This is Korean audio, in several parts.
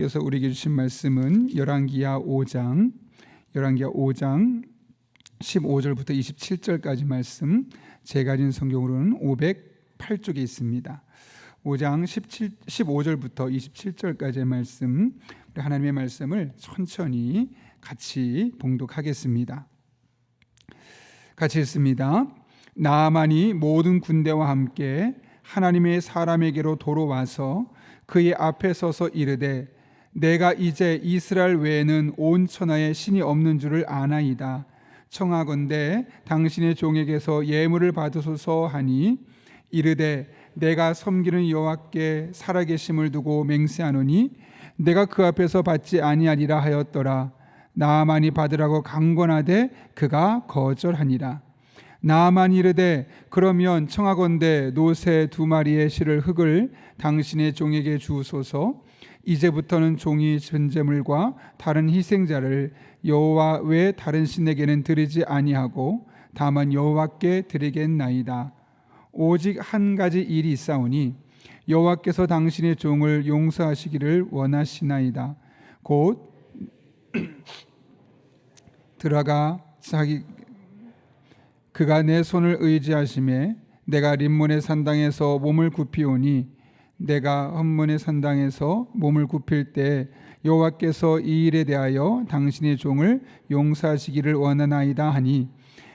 그래서 우리에게 주신 말씀은 열왕기하 5장 15절부터 27절까지 말씀, 제가 가진 성경으로는 508쪽에 있습니다. 5장 15절부터 27절까지의 말씀, 하나님의 말씀을 천천히 같이 봉독하겠습니다. 같이 읽습니다. 나아만이 모든 군대와 함께 하나님의 사람에게로 돌아와서 그의 앞에 서서 이르되, 내가 이제 이스라엘 외에는 온 천하에 신이 없는 줄을 아나이다. 청하건대 당신의 종에게서 예물을 받으소서 하니, 이르되 내가 섬기는 여호와께 살아계심을 두고 맹세하노니 내가 그 앞에서 받지 아니하리라 하였더라. 나아만이 받으라고 강권하되 그가 거절하니라. 나아만이 이르되, 그러면 청하건대 노새 2마리의 실을 흙을 당신의 종에게 주소서. 이제부터는 종이 전제물과 다른 희생자를 여호와 외 다른 신에게는 드리지 아니하고 다만 여호와께 드리겠나이다. 오직 한 가지 일이 있사오니 여호와께서 당신의 종을 용서하시기를 원하시나이다. 곧 들어가 그가 내 손을 의지하심에 내가 림몬의 산당에서 몸을 굽히오니, 내가 험몬의 산당에서 몸을 굽힐 때 여호와께서 이 일에 대하여 당신의 종을 용서하시기를 원하나이다 하니,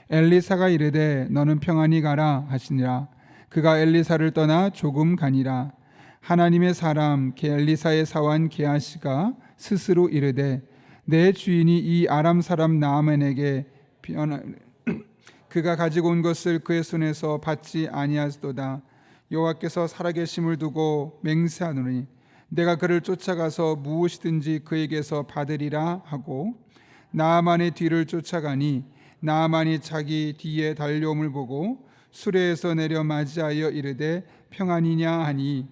엘리사가 이르되 너는 평안히 가라 하시니라. 그가 엘리사를 떠나 조금 가니라. 하나님의 사람 엘리사의 사환 게하시가 스스로 이르되, 내 주인이 이 아람 사람 나아만에게 그가 가지고 온 것을 그의 손에서 받지 아니하시도다. 여호와께서 살아계심을 두고 맹세하노니 내가 그를 쫓아가서 무엇이든지 그에게서 받으리라 하고, 나아만의 뒤를 쫓아가니 나아만이 자기 뒤에 달려옴을 보고 수레에서 내려 맞이하여 이르되 평안이냐 하니,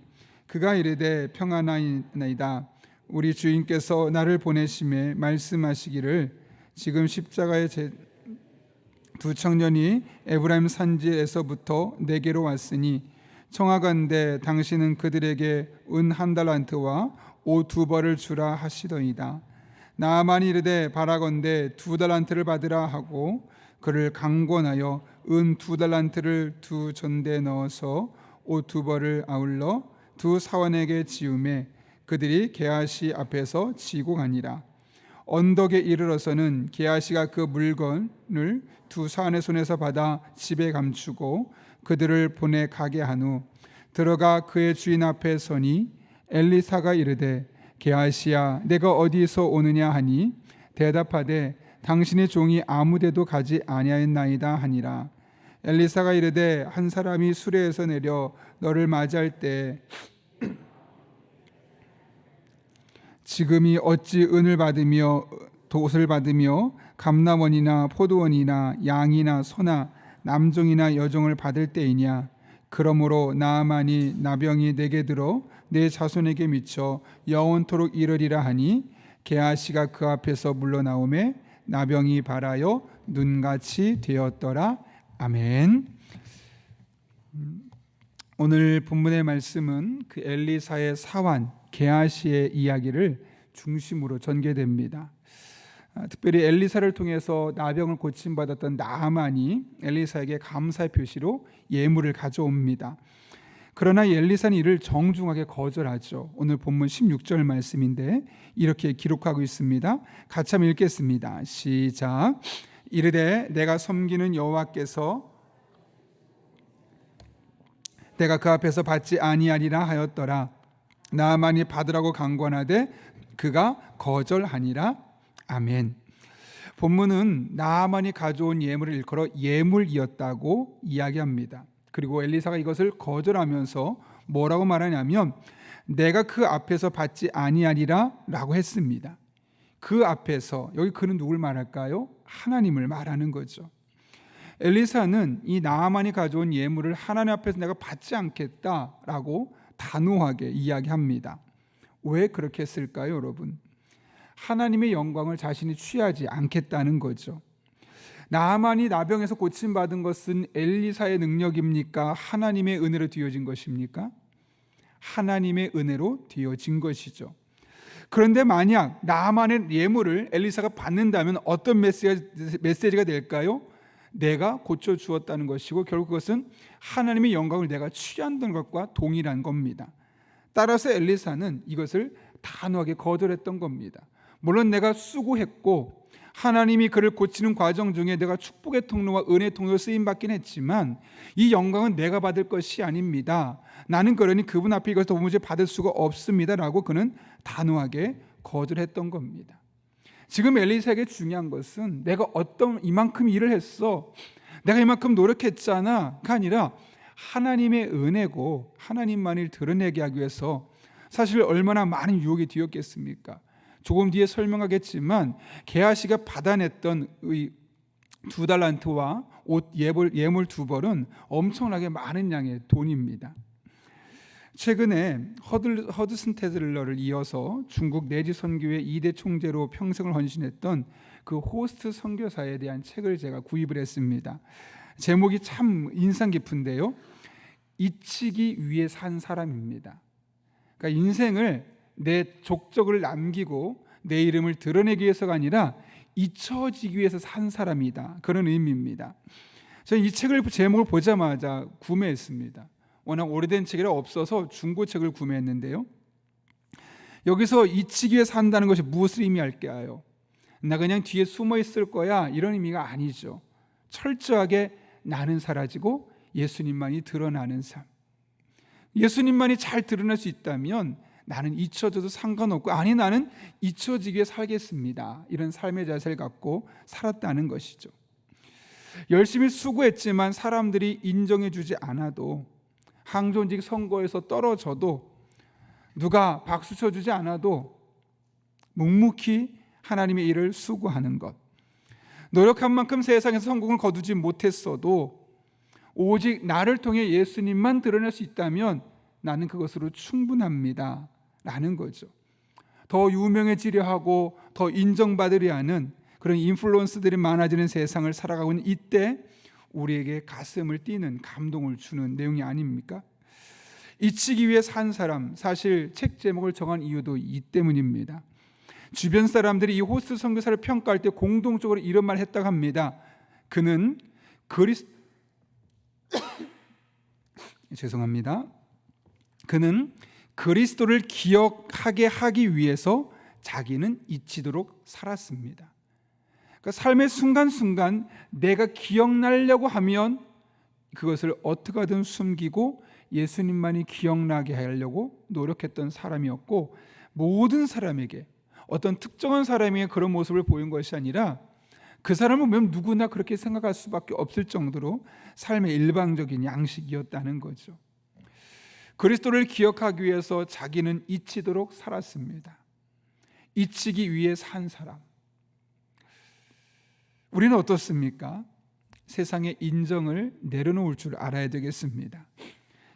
그가 이르되 평안하나이다. 우리 주인께서 나를 보내심에 말씀하시기를, 지금 십자가의 두 청년이 에브라임 산지에서부터 내게로 왔으니 청하건대 당신은 그들에게 은 1달란트와 옷 2벌을 주라 하시더이다. 나아만이 이르되 바라건대 2달란트를 받으라 하고 그를 강권하여 은 2달란트를 2전대에 넣어서 옷 2벌을 아울러 2 사원에게 지우매 그들이 게하시 앞에서 지고 가니라. 언덕에 이르러서는 게하시가 그 물건을 2 사원의 손에서 받아 집에 감추고 그들을 보내 가게 한 후 들어가 그의 주인 앞에 서니, 엘리사가 이르되 게하시야 내가 어디서 오느냐 하니, 대답하되 당신의 종이 아무데도 가지 아니하였나이다 하니라. 엘리사가 이르되 한 사람이 수레에서 내려 너를 맞이할 때 지금이 어찌 은을 받으며 돛을 받으며 감람원이나 포도원이나 양이나 소나 남종이나 여종을 받을 때이냐. 그러므로 나아만이 나병이 내게 들어 내 자손에게 미쳐 영원토록 이르리라 하니, 게하시가 그 앞에서 물러나오매 나병이 발하여 눈같이 되었더라. 아멘. 오늘 본문의 말씀은 그 엘리사의 사환 게하시의 이야기를 중심으로 전개됩니다. 특별히 엘리사를 통해서 나병을 고침받았던 나아만이 엘리사에게 감사의 표시로 예물을 가져옵니다. 그러나 엘리사는 이를 정중하게 거절하죠. 오늘 본문 16절 말씀인데 이렇게 기록하고 있습니다. 같이 한번 읽겠습니다. 시작. 이르되 내가 섬기는 여호와께서 내가 그 앞에서 받지 아니하리라 하였더라. 나아만이 받으라고 강권하되 그가 거절하니라. 아멘. 본문은 나아만이 가져온 예물을 일컬어 예물이었다고 이야기합니다. 그리고 엘리사가 이것을 거절하면서 뭐라고 말하냐면, 내가 그 앞에서 받지 아니하리라 라고 했습니다. 그 앞에서, 여기 그는 누굴 말할까요? 하나님을 말하는 거죠. 엘리사는 이 나아만이 가져온 예물을 하나님 앞에서 내가 받지 않겠다라고 단호하게 이야기합니다. 왜 그렇게 했을까요, 여러분? 하나님의 영광을 자신이 취하지 않겠다는 거죠. 나아만이 나병에서 고침받은 것은 엘리사의 능력입니까? 하나님의 은혜로 되어진 것입니까? 하나님의 은혜로 되어진 것이죠. 그런데 만약 나만의 예물을 엘리사가 받는다면 어떤 메시지가 될까요? 내가 고쳐주었다는 것이고 결국 그것은 하나님의 영광을 내가 취한다는 것과 동일한 겁니다. 따라서 엘리사는 이것을 단호하게 거절했던 겁니다. 물론 내가 수고했고 하나님이 그를 고치는 과정 중에 내가 축복의 통로와 은혜의 통로로 쓰임받긴 했지만 이 영광은 내가 받을 것이 아닙니다. 나는 그러니 그분 앞에 이것을 도무지 받을 수가 없습니다 라고 그는 단호하게 거절했던 겁니다. 지금 엘리사에게 중요한 것은 내가 이만큼 일을 했어, 내가 이만큼 노력했잖아가 아니라 하나님의 은혜고 하나님만을 드러내게 하기 위해서 사실 얼마나 많은 유혹이 뒤었겠습니까? 조금 뒤에 설명하겠지만 게하시가 받아냈던 이 2달란트와 옷 예물 2벌은 엄청나게 많은 양의 돈입니다. 최근에 허드슨 테즐러를 이어서 중국 내지 선교의 2대 총재로 평생을 헌신했던 그 호스트 선교사에 대한 책을 제가 구입을 했습니다. 제목이 참 인상 깊은데요. 잊히기 위해 산 사람입니다. 그러니까 인생을 내 족적을 남기고 내 이름을 드러내기 위해서가 아니라 잊혀지기 위해서 산 사람이다, 그런 의미입니다. 저는 이 책을 제목을 보자마자 구매했습니다. 워낙 오래된 책이라 없어서 중고책을 구매했는데요, 여기서 잊히기 위해 산다는 것이 무엇을 의미할까요? 나 그냥 뒤에 숨어 있을 거야 이런 의미가 아니죠. 철저하게 나는 사라지고 예수님만이 드러나는 삶. 예수님만이 잘 드러날 수 있다면 나는 잊혀져도 상관없고, 아니 나는 잊혀지기 위해 살겠습니다, 이런 삶의 자세를 갖고 살았다는 것이죠. 열심히 수고했지만 사람들이 인정해주지 않아도, 항존직 선거에서 떨어져도, 누가 박수 쳐주지 않아도 묵묵히 하나님의 일을 수고하는 것, 노력한 만큼 세상에서 성공을 거두지 못했어도 오직 나를 통해 예수님만 드러낼 수 있다면 나는 그것으로 충분합니다 라는 거죠. 더 유명해지려 하고 더 인정받으려 하는 그런 인플루언스들이 많아지는 세상을 살아가고 있는 이때 우리에게 가슴을 뛰는, 감동을 주는 내용이 아닙니까? 잊히기 위해 산 사람, 사실 책 제목을 정한 이유도 이 때문입니다. 주변 사람들이 이 호스트 선교사를 평가할 때 공동적으로 이런 말을 했다고 합니다. 그는 그는 그리스도를 기억하게 하기 위해서 자기는 잊히도록 살았습니다. 그러니까 삶의 순간순간 내가 기억나려고 하면 그것을 어떻게 하든 숨기고 예수님만이 기억나게 하려고 노력했던 사람이었고, 모든 사람에게, 어떤 특정한 사람에게 그런 모습을 보인 것이 아니라 그 사람을 보면 누구나 그렇게 생각할 수밖에 없을 정도로 삶의 일방적인 양식이었다는 거죠. 그리스도를 기억하기 위해서 자기는 잊히도록 살았습니다. 잊히기 위해 산 사람. 우리는 어떻습니까? 세상의 인정을 내려놓을 줄 알아야 되겠습니다.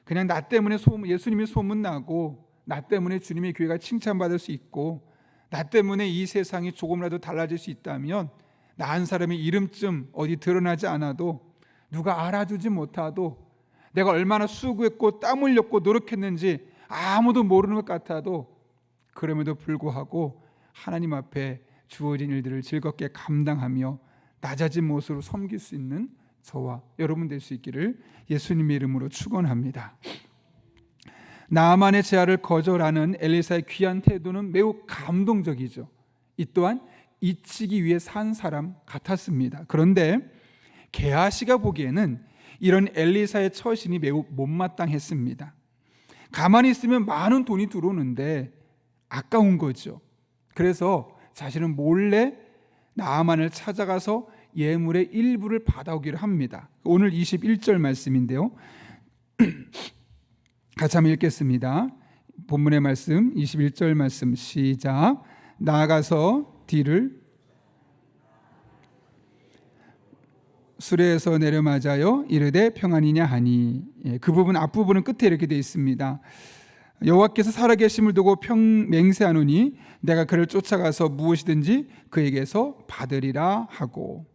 그냥 나 때문에 예수님이 소문나고, 나 때문에 주님의 교회가 칭찬받을 수 있고, 나 때문에 이 세상이 조금이라도 달라질 수 있다면, 나 한 사람의 이름쯤 어디 드러나지 않아도, 누가 알아주지 못하도, 내가 얼마나 수고했고 땀 흘렸고 노력했는지 아무도 모르는 것 같아도, 그럼에도 불구하고 하나님 앞에 주어진 일들을 즐겁게 감당하며 낮아진 모습으로 섬길 수 있는 저와 여러분 될 수 있기를 예수님의 이름으로 축원합니다. 나만의 제안을 거절하는 엘리사의 귀한 태도는 매우 감동적이죠. 이 또한 잊히기 위해 산 사람 같았습니다. 그런데 게하시가 보기에는 이런 엘리사의 처신이 매우 못마땅했습니다. 가만히 있으면 많은 돈이 들어오는데 아까운 거죠. 그래서 자신은 몰래 나아만을 찾아가서 예물의 일부를 받아오기를 합니다. 오늘 21절 말씀인데요, 같이 한번 읽겠습니다. 본문의 말씀 21절 말씀 시작. 나아가서 뒤를 수레에서 내려 맞아요 이르되 평안이냐 하니. 그 부분 앞부분은 끝에 이렇게 되어 있습니다. 여호와께서 살아계심을 두고 맹세하노니 내가 그를 쫓아가서 무엇이든지 그에게서 받으리라 하고.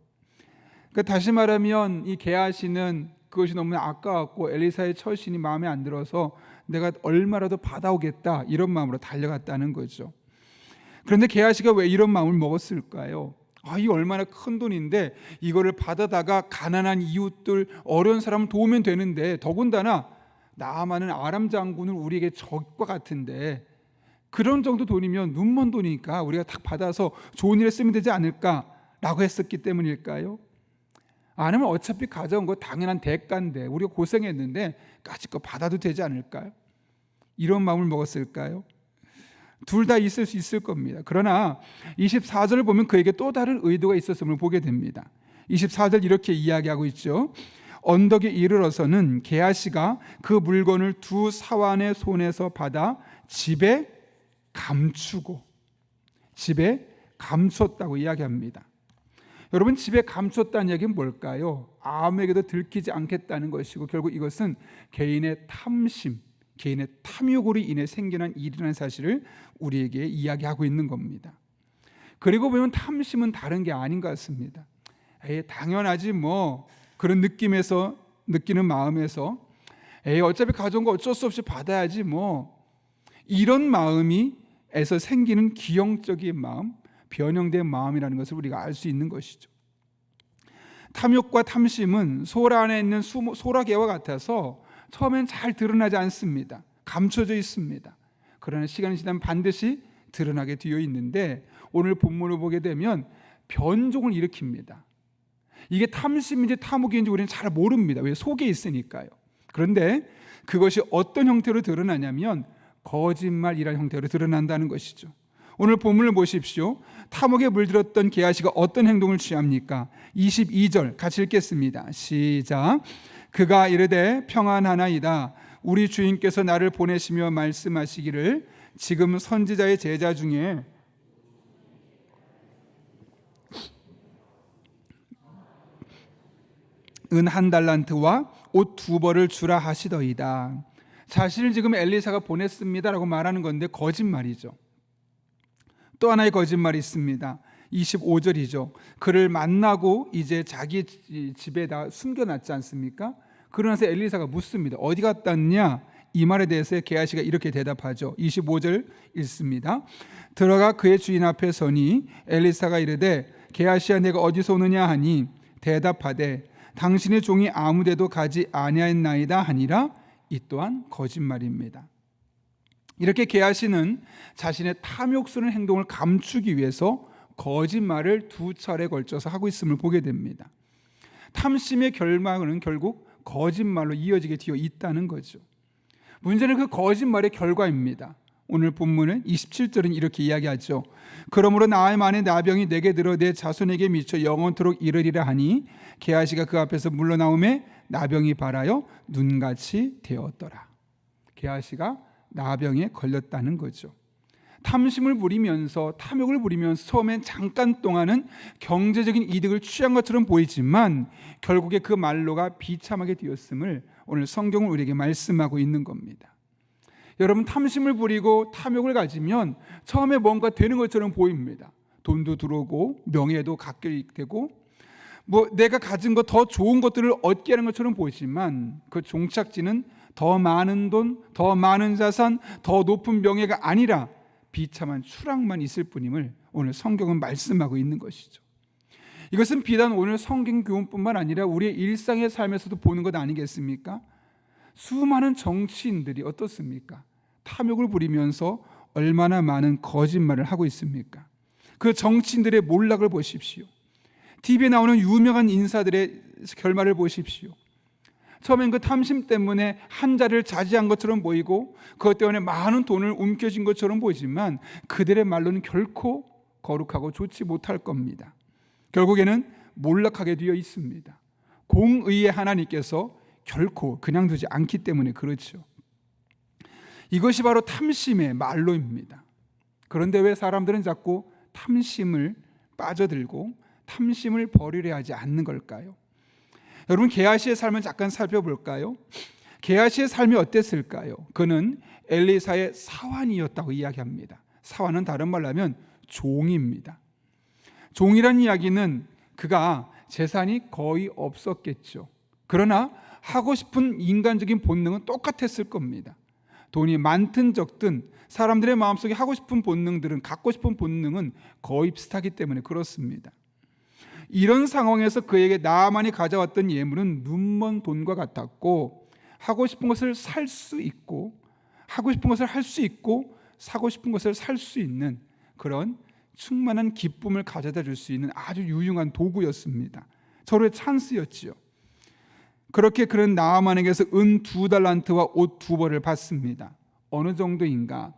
그러니까 다시 말하면 이 게하시는 그것이 너무 아까웠고 엘리사의 처신이 마음에 안 들어서 내가 얼마라도 받아오겠다 이런 마음으로 달려갔다는 거죠. 그런데 게하시가 왜 이런 마음을 먹었을까요? 이 얼마나 큰 돈인데 이거를 받아다가 가난한 이웃들, 어려운 사람을 도우면 되는데, 더군다나 나아만은 아람 장군을 우리에게 적과 같은데 그런 정도 돈이면 눈먼 돈이니까 우리가 딱 받아서 좋은 일에 쓰면 되지 않을까라고 했었기 때문일까요? 아니면 어차피 가져온 거 당연한 대가인데 우리가 고생했는데 까짓 거 받아도 되지 않을까요? 이런 마음을 먹었을까요? 둘 다 있을 수 있을 겁니다. 그러나 24절을 보면 그에게 또 다른 의도가 있었음을 보게 됩니다. 24절 이렇게 이야기하고 있죠. 언덕에 이르러서는 게하시가 그 물건을 두 사환의 손에서 받아 집에 감추었다고 이야기합니다. 여러분, 집에 감췄다는 얘기는 뭘까요? 아무에게도 들키지 않겠다는 것이고, 결국 이것은 개인의 탐심, 개인의 탐욕으로 인해 생겨난 일이라는 사실을 우리에게 이야기하고 있는 겁니다. 그리고 보면 탐심은 다른 게 아닌 것 같습니다. 당연하지 뭐, 그런 느낌에서, 느끼는 마음에서 어차피 가져온 거 어쩔 수 없이 받아야지 뭐, 이런 마음에서 생기는 기형적인 마음, 변형된 마음이라는 것을 우리가 알 수 있는 것이죠. 탐욕과 탐심은 소라 안에 있는 소라게와 같아서 처음엔 잘 드러나지 않습니다. 감춰져 있습니다. 그러나 시간이 지나면 반드시 드러나게 되어 있는데, 오늘 본문을 보게 되면 변종을 일으킵니다. 이게 탐심인지 탐욕인지 우리는 잘 모릅니다. 왜? 속에 있으니까요. 그런데 그것이 어떤 형태로 드러나냐면 거짓말이라는 형태로 드러난다는 것이죠. 오늘 본문을 보십시오. 탐욕에 물들었던 게하시가 어떤 행동을 취합니까? 22절 같이 읽겠습니다. 시작. 그가 이르되 평안하나이다. 우리 주인께서 나를 보내시며 말씀하시기를 지금 선지자의 제자 중에 은 1달란트와 옷 2벌을 주라 하시더이다. 자신을 지금 엘리사가 보냈습니다라고 말하는 건데 거짓말이죠. 또 하나의 거짓말이 있습니다. 25절이죠. 그를 만나고 이제 자기 집에다 숨겨놨지 않습니까? 그러면서 엘리사가 묻습니다. 어디 갔다 왔냐? 이 말에 대해서 게하시가 이렇게 대답하죠. 25절 읽습니다. 들어가 그의 주인 앞에 서니 엘리사가 이르되 게하시야 내가 어디서 오느냐 하니 대답하되 당신의 종이 아무데도 가지 아니하였나이다 하니라. 이 또한 거짓말입니다. 이렇게 게하시는 자신의 탐욕스러운 행동을 감추기 위해서 거짓말을 2차례 걸쳐서 하고 있음을 보게 됩니다. 탐심의 결말은 결국 거짓말로 이어지게 되어 있다는 거죠. 문제는 그 거짓말의 결과입니다. 오늘 본문은 27절은 이렇게 이야기하죠. 그러므로 나만의 나병이 내게 들어 내 자손에게 미쳐 영원토록 이르리라 하니 게하시가 그 앞에서 물러나오매 나병이 발하여 눈같이 되었더라. 게하시가 나병에 걸렸다는 거죠. 탐심을 부리면서 탐욕을 부리면서 처음엔 잠깐 동안은 경제적인 이득을 취한 것처럼 보이지만 결국에 그 말로가 비참하게 되었음을 오늘 성경은 우리에게 말씀하고 있는 겁니다. 여러분, 탐심을 부리고 탐욕을 가지면 처음에 뭔가 되는 것처럼 보입니다. 돈도 들어오고 명예도 갖게 되고 내가 가진 것 더 좋은 것들을 얻게 하는 것처럼 보이지만 그 종착지는 더 많은 돈, 더 많은 자산, 더 높은 명예가 아니라 비참한 추락만 있을 뿐임을 오늘 성경은 말씀하고 있는 것이죠. 이것은 비단 오늘 성경 교훈뿐만 아니라 우리의 일상의 삶에서도 보는 것 아니겠습니까? 수많은 정치인들이 어떻습니까? 탐욕을 부리면서 얼마나 많은 거짓말을 하고 있습니까? 그 정치인들의 몰락을 보십시오. TV에 나오는 유명한 인사들의 결말을 보십시오. 처음엔 그 탐심 때문에 한 자리를 차지한 것처럼 보이고 그것 때문에 많은 돈을 움켜쥔 것처럼 보이지만 그들의 말로는 결코 거룩하고 좋지 못할 겁니다. 결국에는 몰락하게 되어 있습니다. 공의의 하나님께서 결코 그냥 두지 않기 때문에 그렇죠. 이것이 바로 탐심의 말로입니다. 그런데 왜 사람들은 자꾸 탐심을 빠져들고 탐심을 버리려 하지 않는 걸까요? 여러분, 게하시의 삶을 잠깐 살펴볼까요? 게하시의 삶이 어땠을까요? 그는 엘리사의 사환이었다고 이야기합니다. 사환은 다른 말로 하면 종입니다. 종이란 이야기는 그가 재산이 거의 없었겠죠. 그러나 하고 싶은 인간적인 본능은 똑같았을 겁니다. 돈이 많든 적든 사람들의 마음속에 하고 싶은 본능들은, 갖고 싶은 본능은 거의 비슷하기 때문에 그렇습니다. 이런 상황에서 그에게 나만이 가져왔던 예물은 눈먼 돈과 같았고, 하고 싶은 것을 살 수 있고, 하고 싶은 것을 할 수 있고, 사고 싶은 것을 살 수 있는 그런 충만한 기쁨을 가져다 줄 수 있는 아주 유용한 도구였습니다. 서로의 찬스였지요. 그렇게 그는 나아만에게서 은 2달란트와 옷 2벌을 받습니다. 어느 정도인가?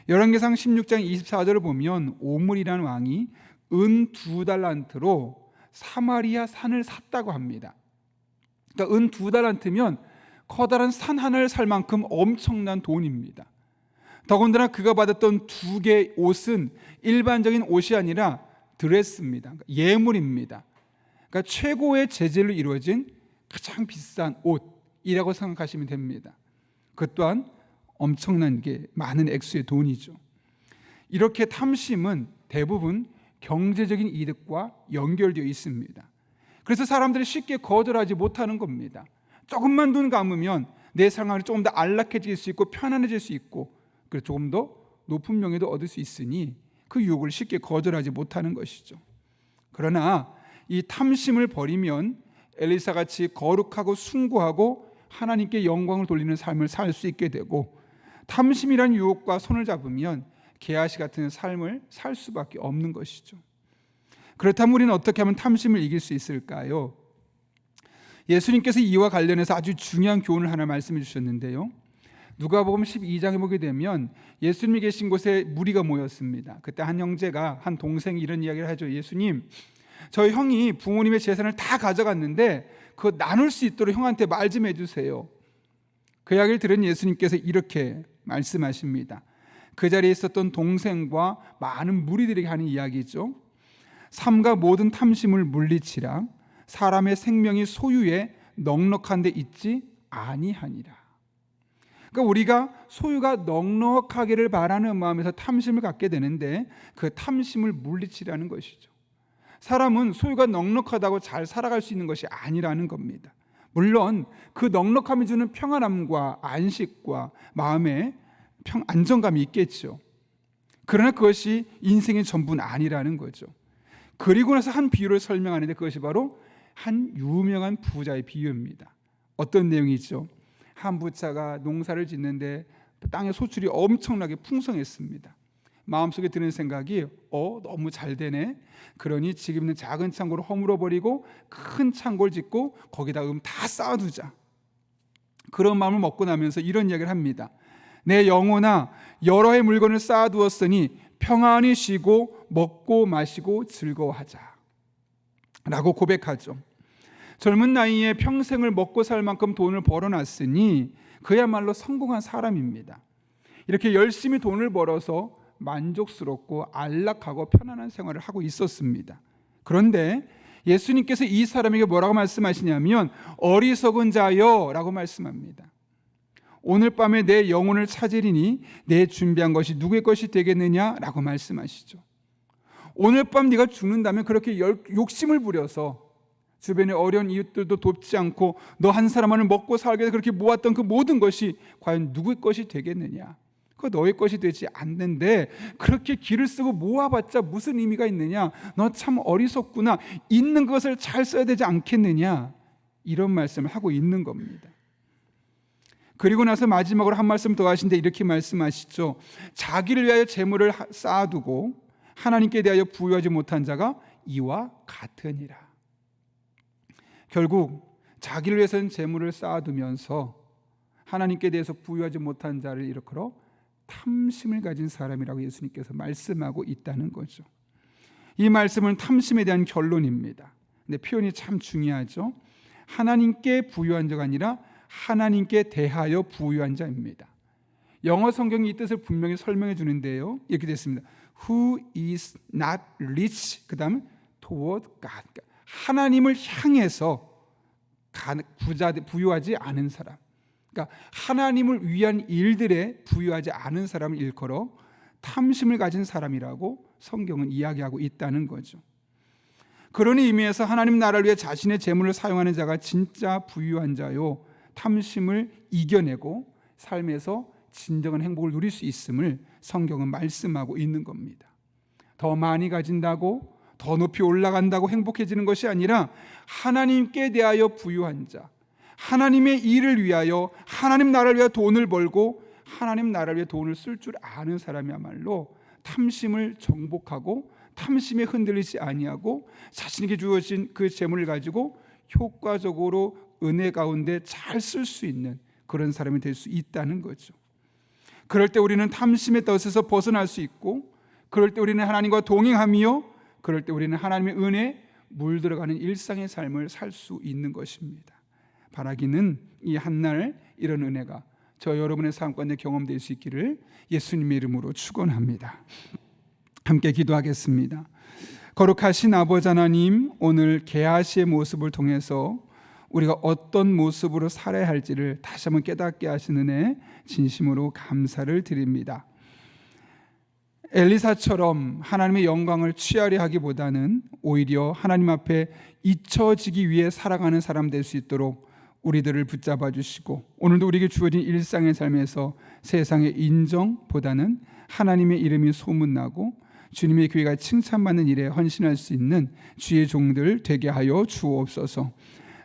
열왕기상 16장 24절을 보면 오므리라는 왕이 은 2달란트로 사마리아 산을 샀다고 합니다. 그러니까 은 2달란트면 커다란 산 하나를 살 만큼 엄청난 돈입니다. 더군다나 그가 받았던 2개의 옷은 일반적인 옷이 아니라 드레스입니다. 예물입니다. 그러니까 최고의 재질로 이루어진 가장 비싼 옷이라고 생각하시면 됩니다. 그 또한 엄청난 게 많은 액수의 돈이죠. 이렇게 탐심은 대부분 경제적인 이득과 연결되어 있습니다. 그래서 사람들이 쉽게 거절하지 못하는 겁니다. 조금만 눈 감으면 내 생활이 조금 더 안락해질 수 있고 편안해질 수 있고, 그리고 조금 더 높은 명예도 얻을 수 있으니 그 유혹을 쉽게 거절하지 못하는 것이죠. 그러나 이 탐심을 버리면 엘리사같이 거룩하고 숭고하고 하나님께 영광을 돌리는 삶을 살 수 있게 되고, 탐심이란 유혹과 손을 잡으면 게하시 같은 삶을 살 수밖에 없는 것이죠. 그렇다면 우리는 어떻게 하면 탐심을 이길 수 있을까요? 예수님께서 이와 관련해서 아주 중요한 교훈을 하나 말씀해 주셨는데요. 누가복음 12장에 보게 되면 예수님이 계신 곳에 무리가 모였습니다. 그때 한 형제가, 한 동생이 이런 이야기를 하죠. 예수님, 저희 형이 부모님의 재산을 다 가져갔는데 그거 나눌 수 있도록 형한테 말 좀 해주세요. 그 이야기를 들은 예수님께서 이렇게 말씀하십니다. 그 자리에 있었던 동생과 많은 무리들에게 하는 이야기죠. 삼가 모든 탐심을 물리치라. 사람의 생명이 소유에 넉넉한 데 있지 아니하니라. 그러니까 우리가 소유가 넉넉하기를 바라는 마음에서 탐심을 갖게 되는데 그 탐심을 물리치라는 것이죠. 사람은 소유가 넉넉하다고 잘 살아갈 수 있는 것이 아니라는 겁니다. 물론 그 넉넉함이 주는 평안함과 안식과 마음의 안정감이 있겠죠. 그러나 그것이 인생의 전부는 아니라는 거죠. 그리고 나서 한 비유를 설명하는데 그것이 바로 한 유명한 부자의 비유입니다. 어떤 내용이죠? 한 부자가 농사를 짓는데 땅의 소출이 엄청나게 풍성했습니다. 마음속에 드는 생각이 너무 잘 되네. 그러니 지금 있는 작은 창고를 허물어버리고 큰 창고를 짓고 거기다 다 쌓아두자. 그런 마음을 먹고 나면서 이런 이야기를 합니다. 내 영혼아, 여러 해 물건을 쌓아두었으니 평안히 쉬고 먹고 마시고 즐거워하자 라고 고백하죠. 젊은 나이에 평생을 먹고 살 만큼 돈을 벌어놨으니 그야말로 성공한 사람입니다. 이렇게 열심히 돈을 벌어서 만족스럽고 안락하고 편안한 생활을 하고 있었습니다. 그런데 예수님께서 이 사람에게 뭐라고 말씀하시냐면 어리석은 자여 라고 말씀합니다. 오늘 밤에 내 영혼을 찾으리니 내 준비한 것이 누구의 것이 되겠느냐 라고 말씀하시죠. 오늘 밤 네가 죽는다면 그렇게 욕심을 부려서 주변의 어려운 이웃들도 돕지 않고 너 한 사람만을 먹고 살게 해서 그렇게 모았던 그 모든 것이 과연 누구의 것이 되겠느냐? 그거 너의 것이 되지 않는데 그렇게 기를 쓰고 모아봤자 무슨 의미가 있느냐? 너 참 어리석구나. 있는 것을 잘 써야 되지 않겠느냐? 이런 말씀을 하고 있는 겁니다. 그리고 나서 마지막으로 한 말씀 더 하신데 이렇게 말씀하시죠. 자기를 위하여 재물을 쌓아두고 하나님께 대하여 부유하지 못한 자가 이와 같으니라. 결국 자기를 위해서는 재물을 쌓아두면서 하나님께 대해서 부유하지 못한 자를 일컬어 탐심을 가진 사람이라고 예수님께서 말씀하고 있다는 거죠. 이 말씀은 탐심에 대한 결론입니다. 근데 표현이 참 중요하죠. 하나님께 부유한 자가 아니라 하나님께 대하여 부유한 자입니다. 영어 성경이 이 뜻을 분명히 설명해 주는데요. 이렇게 됐습니다. Who is not rich, 그 다음에 toward God. 하나님을 향해서 부유하지 않은 사람, 그러니까 하나님을 위한 일들에 부유하지 않은 사람을 일컬어 탐심을 가진 사람이라고 성경은 이야기하고 있다는 거죠. 그런 의미에서 하나님 나라를 위해 자신의 재물을 사용하는 자가 진짜 부유한 자요, 탐심을 이겨내고 삶에서 진정한 행복을 누릴 수 있음을 성경은 말씀하고 있는 겁니다. 더 많이 가진다고, 더 높이 올라간다고 행복해지는 것이 아니라 하나님께 대하여 부유한 자, 하나님의 일을 위하여, 하나님 나라를 위하여 돈을 벌고 하나님 나라를 위해 돈을 쓸 줄 아는 사람이야말로 탐심을 정복하고 탐심에 흔들리지 아니하고 자신에게 주어진 그 재물을 가지고 효과적으로 은혜 가운데 잘 쓸 수 있는 그런 사람이 될 수 있다는 거죠. 그럴 때 우리는 탐심의 덫에서 벗어날 수 있고, 그럴 때 우리는 하나님과 동행하며, 그럴 때 우리는 하나님의 은혜에 물들어가는 일상의 삶을 살 수 있는 것입니다. 바라기는 이 한날 이런 은혜가 저 여러분의 삶 가운데 경험될 수 있기를 예수님의 이름으로 축원합니다. 함께 기도하겠습니다. 거룩하신 아버지 하나님, 오늘 게하시의 모습을 통해서 우리가 어떤 모습으로 살아야 할지를 다시 한번 깨닫게 하시는 은혜 진심으로 감사를 드립니다. 엘리사처럼 하나님의 영광을 취하려 하기보다는 오히려 하나님 앞에 잊혀지기 위해 살아가는 사람 될 수 있도록 우리들을 붙잡아 주시고, 오늘도 우리에게 주어진 일상의 삶에서 세상의 인정보다는 하나님의 이름이 소문나고 주님의 교회가 칭찬받는 일에 헌신할 수 있는 주의 종들 되게 하여 주옵소서.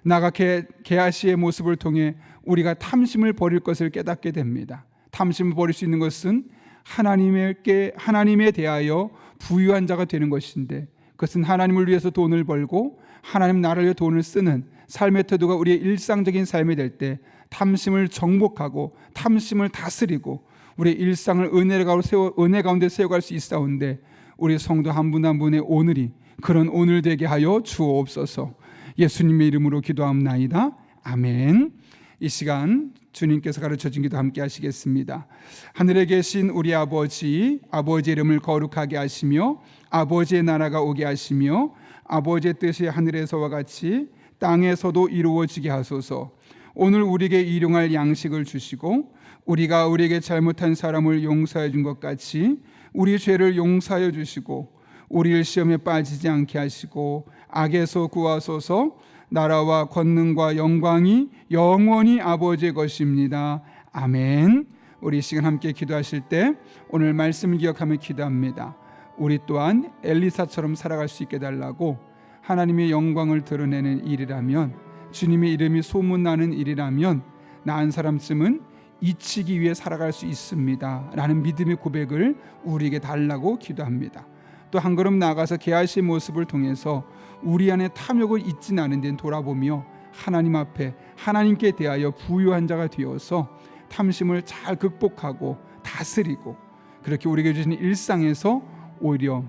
나아가 게하시의 모습을 통해 우리가 탐심을 버릴 것을 깨닫게 됩니다. 탐심을 버릴 수 있는 것은 하나님에 대하여 부유한 자가 되는 것인데, 그것은 하나님을 위해서 돈을 벌고 하나님 나라를 위해 돈을 쓰는 삶의 태도가 우리의 일상적인 삶이 될 때 탐심을 정복하고 탐심을 다스리고 우리의 일상을 은혜 가운데 세워갈 수 있사온데, 우리 성도 한 분 한 분의 오늘이 그런 오늘 되게 하여 주옵소서. 예수님의 이름으로 기도합나이다. 아멘. 이 시간 주님께서 가르쳐준 기도 함께 하시겠습니다. 하늘에 계신 우리 아버지, 아버지의 이름을 거룩하게 하시며 아버지의 나라가 오게 하시며 아버지의 뜻이 하늘에서와 같이 땅에서도 이루어지게 하소서. 오늘 우리에게 일용할 양식을 주시고 우리가 우리에게 잘못한 사람을 용서해 준 것 같이 우리 죄를 용서하여 주시고 우리를 시험에 빠지지 않게 하시고 악에서 구하소서. 나라와 권능과 영광이 영원히 아버지의 것입니다. 아멘. 우리 이 시간 함께 기도하실 때 오늘 말씀을 기억하며 기도합니다. 우리 또한 엘리사처럼 살아갈 수 있게 달라고, 하나님의 영광을 드러내는 일이라면, 주님의 이름이 소문나는 일이라면 나 한 사람쯤은 잊히기 위해 살아갈 수 있습니다 라는 믿음의 고백을 우리에게 달라고 기도합니다. 또 한 걸음 나아가서 게하시의 모습을 통해서 우리 안에 탐욕을 잊진 않은 데는 돌아보며 하나님 앞에 하나님께 대하여 부유한 자가 되어서 탐심을 잘 극복하고 다스리고, 그렇게 우리에게 주신 일상에서 오히려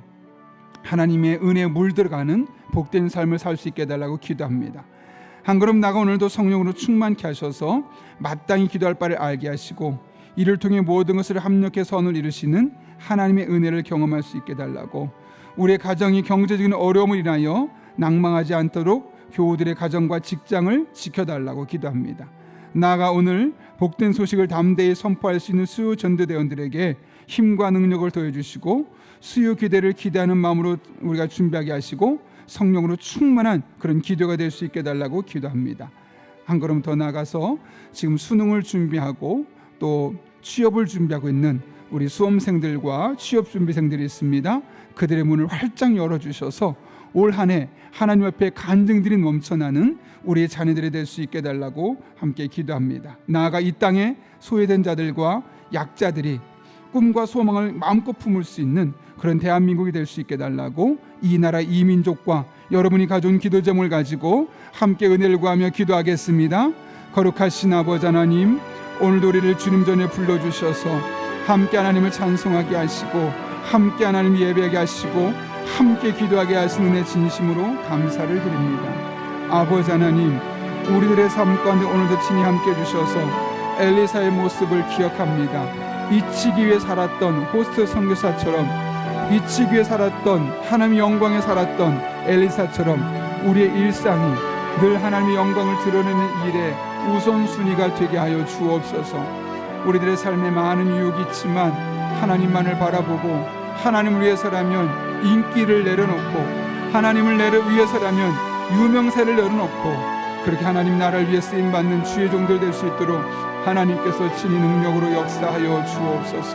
하나님의 은혜에 물들어가는 복된 삶을 살 수 있게 해달라고 기도합니다. 한 걸음 나가 오늘도 성령으로 충만케 하셔서 마땅히 기도할 바를 알게 하시고 이를 통해 모든 것을 합력해 선을 이루시는 하나님의 은혜를 경험할 수 있게 해달라고, 우리의 가정이 경제적인 어려움을 인하여 낭망하지 않도록 교우들의 가정과 직장을 지켜달라고 기도합니다. 나아가 오늘 복된 소식을 담대히 선포할 수 있는 수요 전도대원들에게 힘과 능력을 더해주시고 수요 기대를 기대하는 마음으로 우리가 준비하게 하시고 성령으로 충만한 그런 기도가 될 수 있게 해달라고 기도합니다. 한 걸음 더 나아가서 지금 수능을 준비하고 또 취업을 준비하고 있는 우리 수험생들과 취업준비생들이 있습니다. 그들의 문을 활짝 열어주셔서 올 한 해 하나님 앞에 간증들이 넘쳐나는 우리의 자녀들이 될 수 있게 해달라고 함께 기도합니다. 나아가 이 땅에 소외된 자들과 약자들이 꿈과 소망을 마음껏 품을 수 있는 그런 대한민국이 될 수 있게 해달라고, 이 나라 이 민족과 여러분이 가져온 기도 제목을 가지고 함께 은혜를 구하며 기도하겠습니다. 거룩하신 아버지 하나님, 오늘도 우리를 주님 전에 불러주셔서 함께 하나님을 찬송하게 하시고 함께 하나님 예배하게 하시고 함께 기도하게 하시는 은혜 진심으로 감사를 드립니다. 아버지 하나님, 우리들의 삶 가운데 오늘도 친히 함께 해주셔서 엘리사의 모습을 기억합니다. 잊히기 위해 살았던 호스트 선교사처럼, 잊히기 위해 살았던 하나님의 영광에 살았던 엘리사처럼 우리의 일상이 늘 하나님의 영광을 드러내는 일에 우선순위가 되게 하여 주옵소서. 우리들의 삶에 많은 유혹이 있지만 하나님만을 바라보고 하나님을 위해서라면 인기를 내려놓고 하나님을 위해서라면 유명세를 내려놓고 그렇게 하나님 나라를 위해 쓰임받는 주의 종들 될 수 있도록 하나님께서 친히 능력으로 역사하여 주옵소서.